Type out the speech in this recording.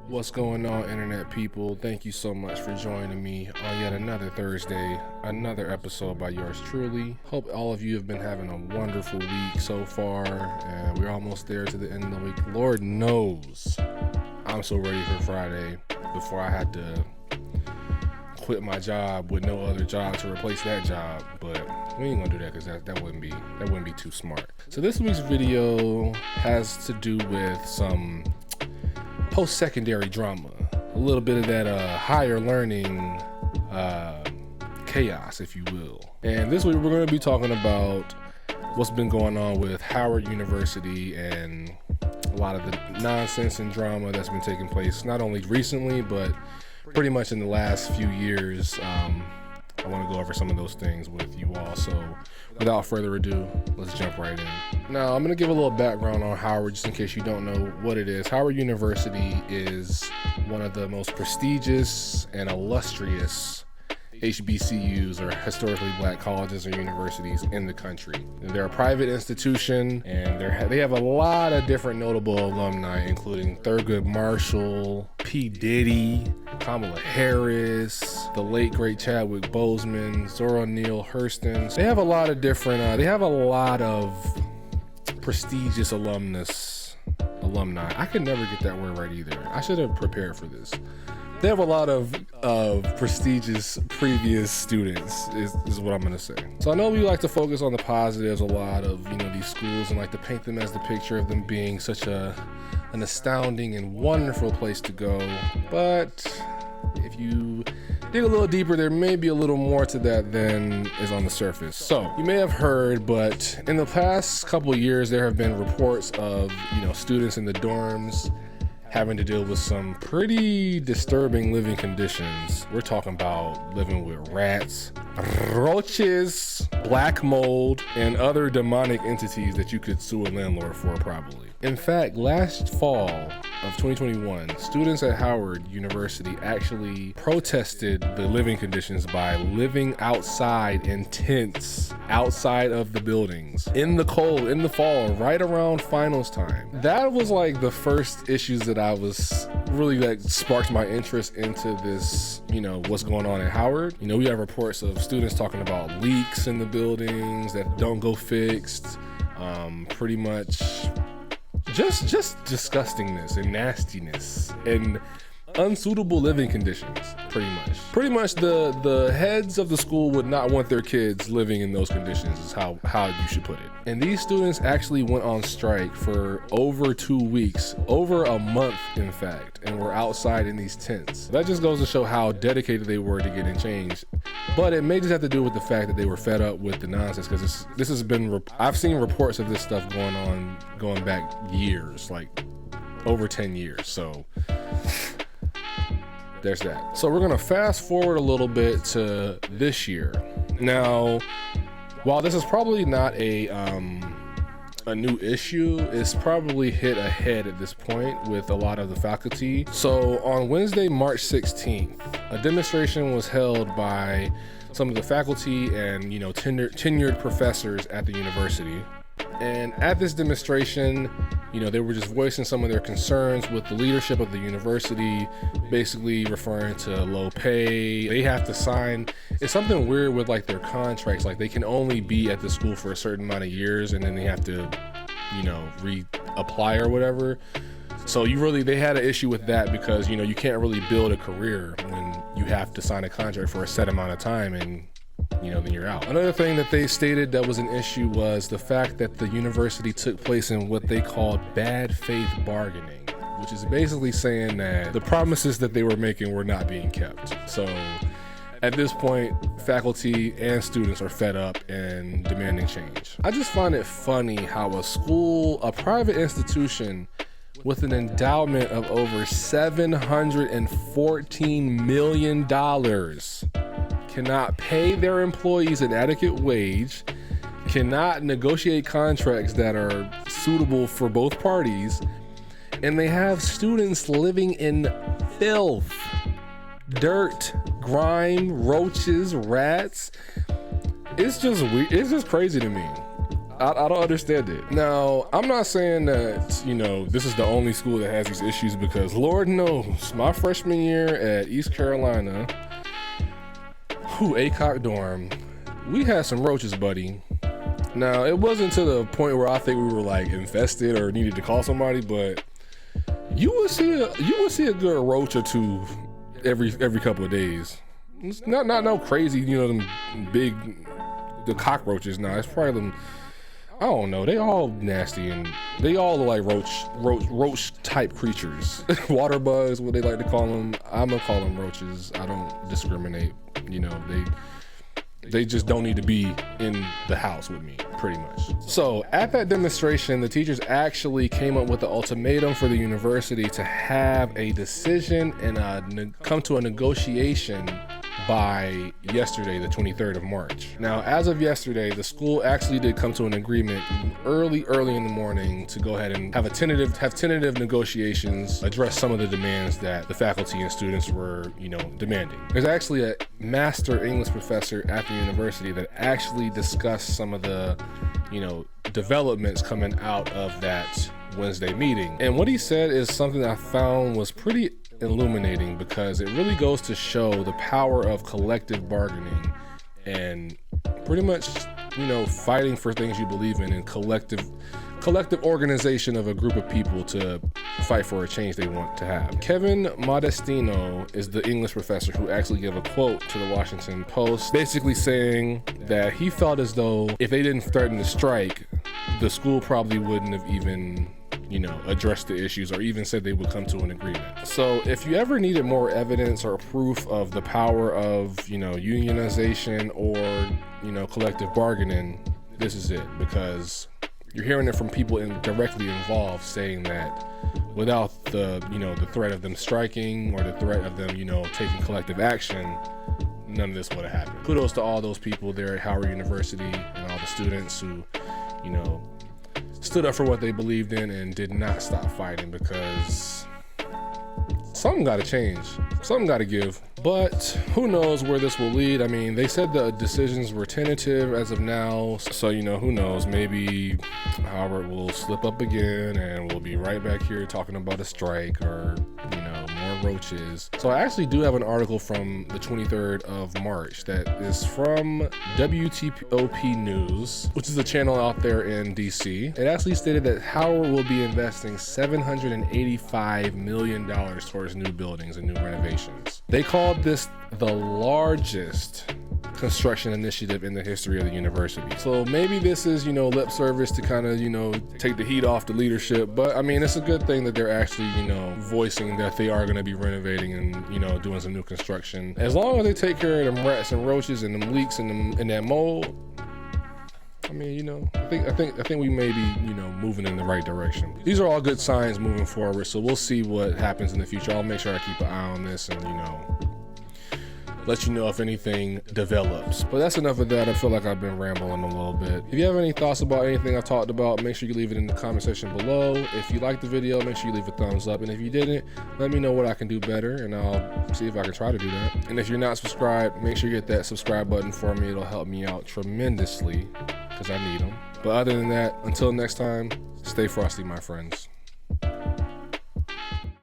What's going on, internet people? Thank you so much for joining me on yet another Thursday, another episode by yours truly. Hope all of you have been having a wonderful week so far, and we're almost there to the end of the week. Lord knows I'm so ready for Friday before I had to quit my job with no other job to replace that job, but we ain't gonna do that because that wouldn't be too smart. So this week's video has to do with some post-secondary drama, a little bit of that higher learning chaos, if you will. And this week we're going to be talking about what's been going on with Howard University and a lot of the nonsense and drama that's been taking place, not only recently, but pretty much in the last few years. I want to go over some of those things with you all. So without further ado, let's jump right in. Now, I'm going to give a little background on Howard, just in case you don't know what it is. Howard University is one of the most prestigious and illustrious HBCUs, or historically black colleges or universities in the country. They're a private institution, and they have a lot of different notable alumni, including Thurgood Marshall, P. Diddy, Kamala Harris, the late great Chadwick Boseman, Zora Neale Hurston. They have a lot of different, they have a lot of prestigious alumni. I could never get that word right either. I should have prepared for this. They have a lot of prestigious previous students is what I'm gonna say. So I know we like to focus on the positives a lot of, these schools, and like to paint them as the picture of them being such an astounding and wonderful place to go. But if you dig a little deeper, there may be a little more to that than is on the surface. So you may have heard, but in the past couple of years, there have been reports of, students in the dorms having to deal with some pretty disturbing living conditions. We're talking about living with rats, roaches, black mold, and other demonic entities that you could sue a landlord for probably. In fact, last fall of 2021, students at Howard University actually protested the living conditions by living outside in tents outside of the buildings in the cold, in the fall, right around finals time. That was like the first issues that I was really sparked my interest into this, what's going on at Howard. We have reports of students talking about leaks in the buildings that don't go fixed, pretty much just disgustingness and nastiness and unsuitable living conditions. Pretty much the heads of the school would not want their kids living in those conditions, is how you should put it. And these students actually went on strike for over 2 weeks, over a month in fact, and were outside in these tents. That just goes to show how dedicated they were to getting change. But it may just have to do with the fact that they were fed up with the nonsense, because this has been, I've seen reports of this stuff going back years, like over 10 years. So there's that. So we're gonna fast forward a little bit to this year. Now, while this is probably not a new issue, it's probably hit ahead at this point with a lot of the faculty. So on Wednesday, March 16th, a demonstration was held by some of the faculty and tenured professors at the university. And at this demonstration, they were just voicing some of their concerns with the leadership of the university, basically referring to low pay. They have to sign, it's something weird with their contracts, they can only be at the school for a certain amount of years, and then they have to, reapply or whatever. So they had an issue with that, because, you can't really build a career when you have to sign a contract for a set amount of time, and then you're out. Another thing that they stated that was an issue was the fact that the university took place in what they called bad faith bargaining, which is basically saying that the promises that they were making were not being kept. So at this point, faculty and students are fed up and demanding change. I just find it funny how a private institution with an endowment of over $714 million cannot pay their employees an adequate wage, cannot negotiate contracts that are suitable for both parties, and they have students living in filth, dirt, grime, roaches, rats. It's just weird. It's just crazy to me. I don't understand it. Now, I'm not saying that, you know, this is the only school that has these issues, because Lord knows, my freshman year at East Carolina, ACOC dorm, we had some roaches, buddy. Now, it wasn't to the point where I think we were like infested or needed to call somebody, but you would see a good roach or two every couple of days. It's not no crazy, you know, them the cockroaches. Now, it's probably them. I don't know. They all nasty and they all look like roach type creatures. Water bugs, what they like to call them. I'm gonna call them roaches. I don't discriminate. You know, they just don't need to be in the house with me, pretty much. So at that demonstration, the teachers actually came up with the ultimatum for the university to have a decision and come to a negotiation by yesterday, the 23rd of March. Now, as of yesterday, the school actually did come to an agreement early in the morning to go ahead and have tentative negotiations, address some of the demands that the faculty and students were, you know, demanding. There's actually a master English professor at the university that actually discussed some of the, you know, developments coming out of that Wednesday meeting. And what he said is something I found was pretty illuminating, because it really goes to show the power of collective bargaining and pretty much, you know, fighting for things you believe in, and collective organization of a group of people to fight for a change they want to have. Kevin Modestino is the English professor who actually gave a quote to the Washington Post, basically saying that he felt as though if they didn't threaten to strike, the school probably wouldn't have even, you know, addressed the issues or even said they would come to an agreement. So if you ever needed more evidence or proof of the power of, you know, unionization or, you know, collective bargaining, this is it, because you're hearing it from people directly involved saying that without the, you know, the threat of them striking or the threat of them, you know, taking collective action, none of this would have happened. Kudos to all those people there at Howard University and all the students who, you know, stood up for what they believed in and did not stop fighting, because something got to change, something got to give. But who knows where this will lead? I mean, they said the decisions were tentative as of now, so, you know, who knows? Maybe Howard will slip up again and we'll be right back here talking about a strike or, you know, more roaches. So I actually do have an article from the 23rd of March that is from WTOP News, which is a channel out there in DC. It actually stated that Howard will be investing $785 million towards new buildings and new renovations. They called this the largest construction initiative in the history of the university. So maybe this is, you know, lip service to kind of, you know, take the heat off the leadership. But I mean, it's a good thing that they're actually, you know, voicing that they are going to be renovating and, you know, doing some new construction. As long as they take care of them rats and roaches and them leaks and that mold, I mean, you know, I think we may be, you know, moving in the right direction. These are all good signs moving forward, so we'll see what happens in the future. I'll make sure I keep an eye on this and, you know, let you know if anything develops. But that's enough of that. I feel like I've been rambling a little bit. If you have any thoughts about anything I talked about, make sure you leave it in the comment section below. If you liked the video, make sure you leave a thumbs up. And if you didn't, let me know what I can do better, and I'll see if I can try to do that. And if you're not subscribed, make sure you hit that subscribe button for me. It'll help me out tremendously, because I need them. But other than that, until next time, stay frosty, my friends.